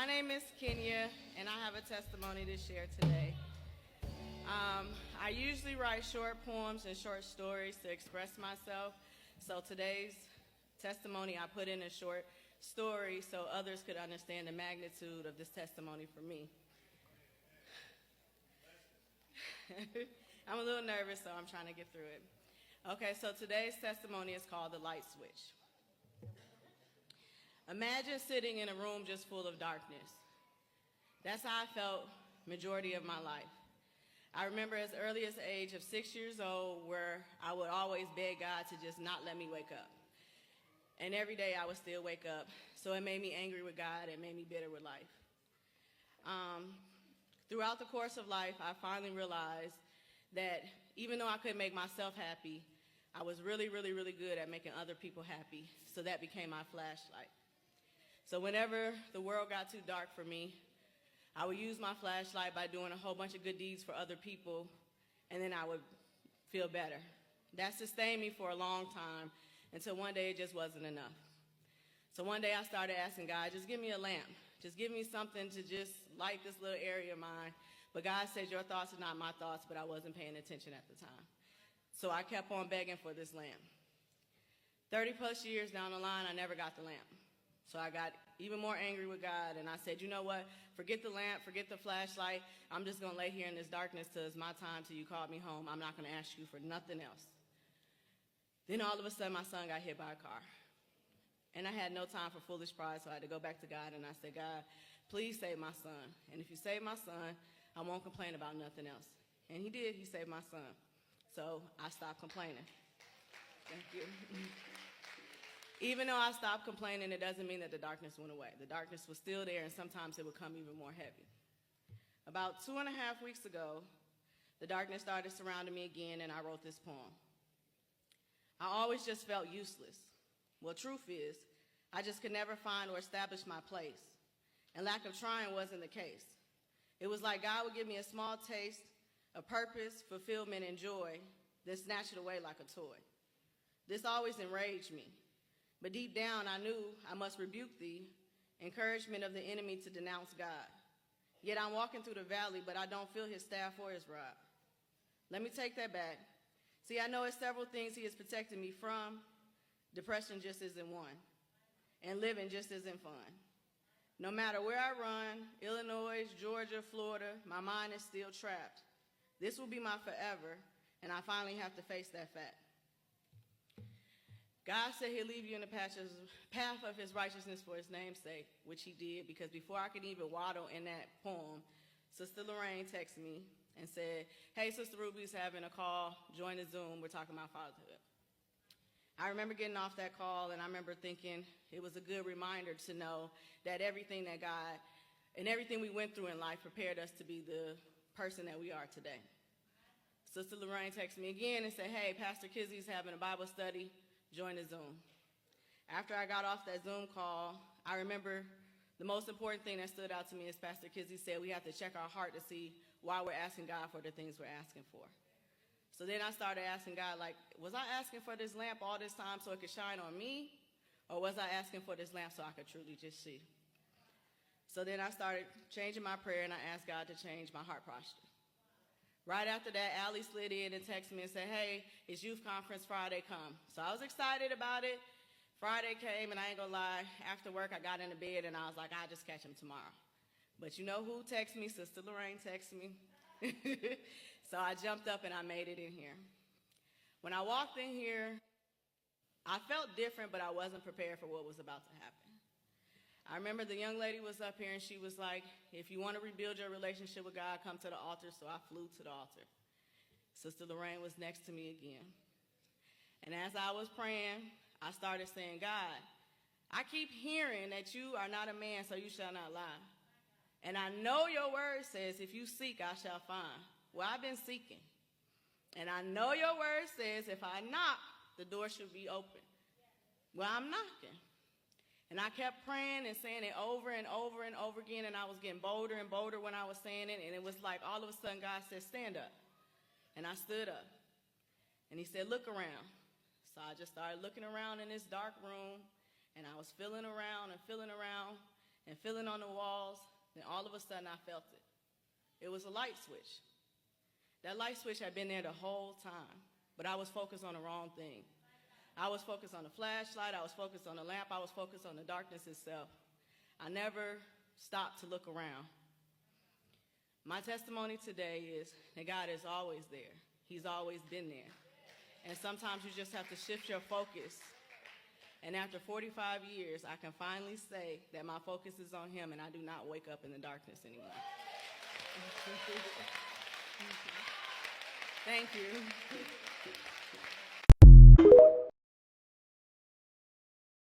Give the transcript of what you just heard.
My name is Kenya, and I have a testimony to share today. I usually write short poems and short stories to express myself, so today's testimony I put in a short story so others could understand the magnitude of this testimony for me. I'm a little nervous, so I'm trying to get through it. Okay, so today's testimony is called The Light Switch. Imagine sitting in a room just full of darkness. That's how I felt majority of my life. I remember as early as the age of 6 years old where I would always beg God to just not let me wake up. And every day I would still wake up. So it made me angry with God and made me bitter with life. Throughout the course of life, I finally realized that even though I couldn't make myself happy, I was really, really, really good at making other people happy. So that became my flashlight. So whenever the world got too dark for me, I would use my flashlight by doing a whole bunch of good deeds for other people, and then I would feel better. That sustained me for a long time until one day it just wasn't enough. So one day I started asking God, just give me a lamp. Just give me something to just light this little area of mine. But God said, your thoughts are not my thoughts, but I wasn't paying attention at the time. So I kept on begging for this lamp. 30 plus years down the line, I never got the lamp. So I got even more angry with God, and I said, you know what, forget the lamp, forget the flashlight. I'm just going to lay here in this darkness till it's my time till you called me home. I'm not going to ask you for nothing else. Then all of a sudden, my son got hit by a car. And I had no time for foolish pride, so I had to go back to God, and I said, God, please save my son. And if you save my son, I won't complain about nothing else. And he did. He saved my son. So I stopped complaining. Thank you. Even though I stopped complaining, it doesn't mean that the darkness went away. The darkness was still there, and sometimes it would come even more heavy. About 2.5 weeks ago, the darkness started surrounding me again, and I wrote this poem. I always just felt useless. Well, truth is, I just could never find or establish my place, and lack of trying wasn't the case. It was like God would give me a small taste of purpose, fulfillment, and joy, then snatch it away like a toy. This always enraged me. But deep down, I knew I must rebuke the encouragement of the enemy to denounce God. Yet I'm walking through the valley, but I don't feel his staff or his rod. Let me take that back. See, I know it's several things he has protected me from. Depression just isn't one. And living just isn't fun. No matter where I run, Illinois, Georgia, Florida, my mind is still trapped. This will be my forever, and I finally have to face that fact. God said he'll leave you in the path of his righteousness for his name's sake, which he did, because before I could even waddle in that poem, Sister Lorraine texted me and said, hey, Sister Ruby's having a call, join the Zoom, we're talking about fatherhood. I remember getting off that call, and I remember thinking it was a good reminder to know that everything that God and everything we went through in life prepared us to be the person that we are today. Sister Lorraine texted me again and said, hey, Pastor Kizzy's having a Bible study, join the Zoom. After I got off that Zoom call, I remember the most important thing that stood out to me is Pastor Kizzy said we have to check our heart to see why we're asking God for the things we're asking for. So then I started asking God, like, was I asking for this lamp all this time so it could shine on me? Or was I asking for this lamp so I could truly just see? So then I started changing my prayer, and I asked God to change my heart posture. Right after that, Allie slid in and texted me and said, hey, it's youth conference Friday, come. So I was excited about it. Friday came, and I ain't gonna lie, after work I got into bed and I was like, I'll just catch him tomorrow. But you know who texted me? Sister Lorraine texted me. So I jumped up and I made it in here. When I walked in here, I felt different, but I wasn't prepared for what was about to happen. I remember the young lady was up here and she was like, if you want to rebuild your relationship with God, come to the altar. So I flew to the altar. Sister Lorraine was next to me again. And as I was praying, I started saying, God, I keep hearing that you are not a man, so you shall not lie. And I know your word says, if you seek, I shall find. Well, I've been seeking. And I know your word says, if I knock, the door should be open. Well, I'm knocking. And I kept praying and saying it over and over and over again, and I was getting bolder and bolder when I was saying it, and it was like all of a sudden God said, stand up. And I stood up. And he said, look around. So I just started looking around in this dark room, and I was feeling around and feeling around, and feeling on the walls. Then all of a sudden I felt it. It was a light switch. That light switch had been there the whole time, but I was focused on the wrong thing. I was focused on the flashlight, I was focused on the lamp, I was focused on the darkness itself. I never stopped to look around. My testimony today is that God is always there. He's always been there. And sometimes you just have to shift your focus. And after 45 years, I can finally say that my focus is on Him and I do not wake up in the darkness anymore. Thank you.